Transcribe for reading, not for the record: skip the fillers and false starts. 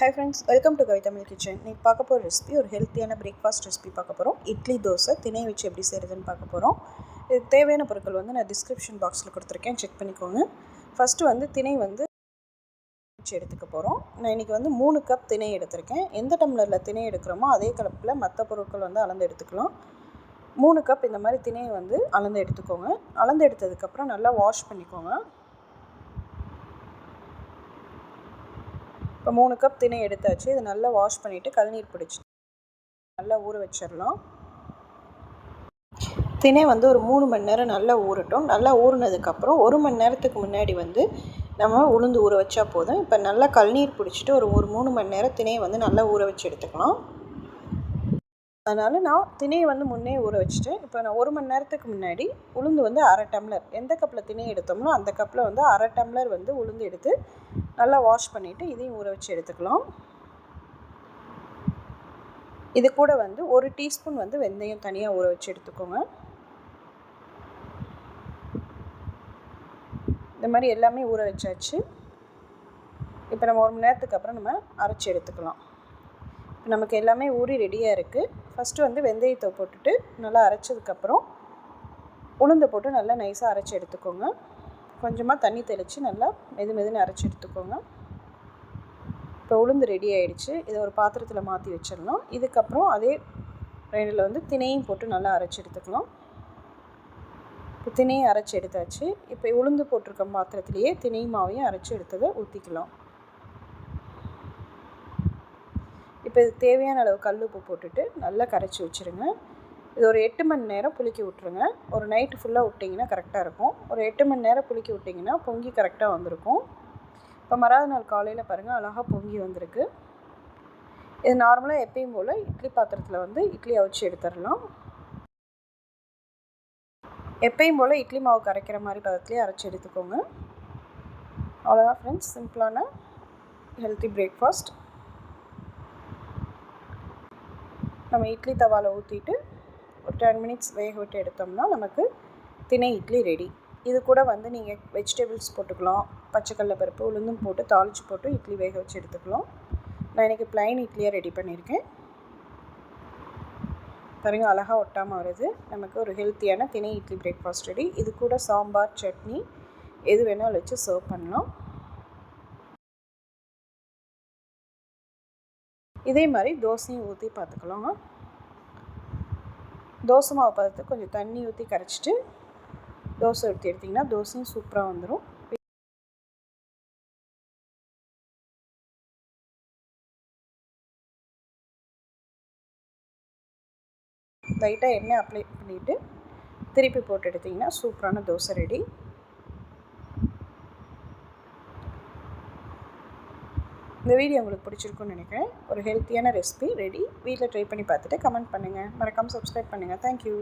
Hi friends, welcome to Kavithamil Kitchen. இன்னைக்கு பார்க்க போகிற ரெசிபி ஒரு ஹெல்த்தியான பிரேக்ஃபாஸ்ட் ரெசிபி பார்க்க போகிறோம். இட்லி தோசை திணை வச்சு எப்படி செய்கிறதுன்னு பார்க்க போகிறோம். இதுக்கு தேவையான பொருட்கள் நான் டிஸ்கிரிப்ஷன் பாக்ஸில் கொடுத்துருக்கேன், செக் பண்ணிக்கோங்க. ஃபஸ்ட்டு திணை வச்சு எடுத்துக்க போகிறோம். நான் இன்றைக்கி 3 கப் திணை எடுத்திருக்கேன். எந்த டம்ளரில் திணை எடுக்கிறோமோ அதே கலப்பில் மற்ற பொருட்கள் அளந்து எடுத்துக்கலாம். 3 கப் இந்த மாதிரி திணையை அளந்து எடுத்துக்கோங்க. அளந்து எடுத்ததுக்கப்புறம் நல்லா வாஷ் பண்ணிக்கோங்க. இப்போ 3 கப் திணை எடுத்தாச்சு. இதை நல்லா வாஷ் பண்ணிவிட்டு கழுநீர் பிடிச்சி நல்லா ஊற வச்சிடலாம். திணை ஒரு 3 மணி நேரம் நல்லா ஊறட்டும். நல்லா ஊறினதுக்கப்புறம் 1 மணி நேரத்துக்கு முன்னாடி நம்ம உளுந்து ஊற வச்சா போதும். இப்போ நல்லா கழுநீர் பிடிச்சிட்டு ஒரு 3 மணி நேரம் திணையை நல்லா ஊற வச்சு எடுத்துக்கலாம். அதனால் நான் திணையை முன்னே ஊற வச்சுட்டேன். இப்போ நான் 1 மணி நேரத்துக்கு முன்னாடி உளுந்து அரை டம்ளர், எந்த கப்பில் திணை எடுத்தோம்னோ அந்த கப்பில் அரை டம்ளர் உளுந்து எடுத்து நல்லா வாஷ் பண்ணிவிட்டு இதையும் ஊற வச்சு எடுத்துக்கலாம். இது கூட 1 டீஸ்பூன் வெந்தயம் தனியாக ஊற வச்சு எடுத்துக்கோங்க. இந்த மாதிரி எல்லாமே ஊற வச்சாச்சு. இப்போ நம்ம 1 மணி நேரத்துக்கு அப்புறம் நம்ம அரைச்சி எடுத்துக்கலாம். இப்போ நமக்கு எல்லாமே ஊறி ரெடியாக இருக்குது. ஃபஸ்ட்டு வெந்தயத்தை போட்டுட்டு நல்லா அரைச்சதுக்கப்புறம் உளுந்தை போட்டு நல்லா நைஸாக அரைச்சி எடுத்துக்கோங்க. கொஞ்சமாக தண்ணி தெளித்து நல்லா மெதுன்னு அரைச்சி எடுத்துக்கோங்க. இப்போ உளுந்து ரெடி ஆகிடுச்சு. இதை ஒரு பாத்திரத்தில் மாற்றி வச்சிடலாம். இதுக்கப்புறம் அதே ரெண்டில் திணையும் போட்டு நல்லா அரைச்சி எடுத்துக்கலாம். இப்போ திணையும் அரைச்சி எடுத்தாச்சு. இப்போ உளுந்து போட்டிருக்க பாத்திரத்துலேயே திணை மாவையும் அரைச்சி எடுத்ததை ஊற்றிக்கலாம். இப்போ இதுக்கு தேவையான அளவு கல் உப்பு போட்டுட்டு நல்லா கரைச்சி வச்சுருங்க. இது ஒரு 8 மணி நேரம் புளிக்க விட்ருங்க. ஒரு நைட்டு ஃபுல்லாக விட்டிங்கன்னா கரெக்டாக இருக்கும். ஒரு 8 மணி நேரம் புளிக்க விட்டிங்கன்னா பொங்கி கரெக்டாக வந்திருக்கும். இப்போ மறாவது நாள் காலையில் பாருங்கள், அழகாக பொங்கி வந்திருக்கு. இது நார்மலாக எப்பயும் போல் இட்லி பாத்திரத்தில் இட்லி அவிச்சு எடுத்துடலாம். எப்பயும் போல் இட்லி மாவு கரைக்கிற மாதிரி பதத்துலேயே அரைச்சி எடுத்துக்கோங்க. அவ்வளோதான் ஃப்ரெண்ட்ஸ், சிம்பிளான ஹெல்த்தி பிரேக்ஃபாஸ்ட். நம்ம இட்லி தவாவில் ஊற்றிட்டு ஒரு 10 மினிட்ஸ் வேக விட்டு எடுத்தோம்னா நமக்கு திணை இட்லி ரெடி. இது கூட நீங்கள் வெஜிடபிள்ஸ் போட்டுக்கலாம். பச்சைக்கடலை பருப்பு உளுந்தும் போட்டு தாளித்து போட்டு இட்லி வேக வச்சு எடுத்துக்கலாம். நான் இன்றைக்கி ப்ளைன் இட்லியாக ரெடி பண்ணியிருக்கேன். பாருங்க, அழகாக ஒட்டாமல் வருது. நமக்கு ஒரு ஹெல்த்தியான திணை இட்லி பிரேக்ஃபாஸ்ட் ரெடி. இது கூட சாம்பார், சட்னி எது வேணாலும் வச்சு சர்வ் பண்ணலாம். இதே மாதிரி தோசையும் ஊற்றி பார்த்துக்கலாம். தோசை மாவு பதத்துக்கு கொஞ்சம் தண்ணி ஊற்றி கரைச்சிட்டு தோசை ஊற்றி எடுத்திங்கன்னா தோசையும் சூப்பராக வந்துடும். லைட்டாக எண்ணெய் அப்ளை பண்ணிவிட்டு திருப்பி போட்டு எடுத்திங்கன்னா சூப்பரான தோசை ரெடி. இந்த வீடியோ உங்களுக்கு பிடிச்சிருக்குன்னு நினைக்கிறேன். ஒரு ஹெல்த்தியான ரெசிபி ரெடி. வீட்டில் ட்ரை பண்ணி பார்த்துட்டு கமெண்ட் பண்ணுங்கள். மறக்காமல் சப்ஸ்கிரைப் பண்ணுங்கள். தேங்க்யூ.